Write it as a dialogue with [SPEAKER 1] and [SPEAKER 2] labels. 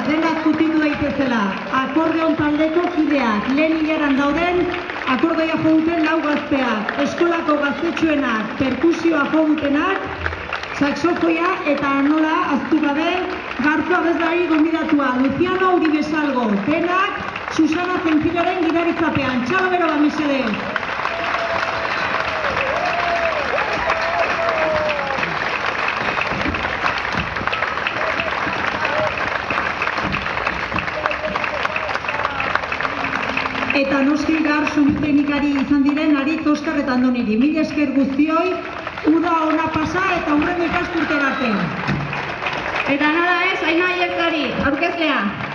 [SPEAKER 1] denak kutitu daitezela. Akordeon taldeko kideak, lehen hilaran dauden, akordeoa jo duten 4 gazteak, eskolako gaztetxoenak, perkusioa jo dutenak, saxofoia eta nola aztu gabe, garzo abeslari gonbidatua, Luciano Uribesalgo, denak Susana Zenfiloren gidaritzapean. Txalo bero bat mesedez. Eta noski gaur soinu-teknikari izan diren Aritz, Oskar eta Andoniri. Mila esker guztioi, uda ona pasa eta hurrengo ikasturte arte.
[SPEAKER 2] Eta nada ez, Aina Aiartzari, aurkezlea.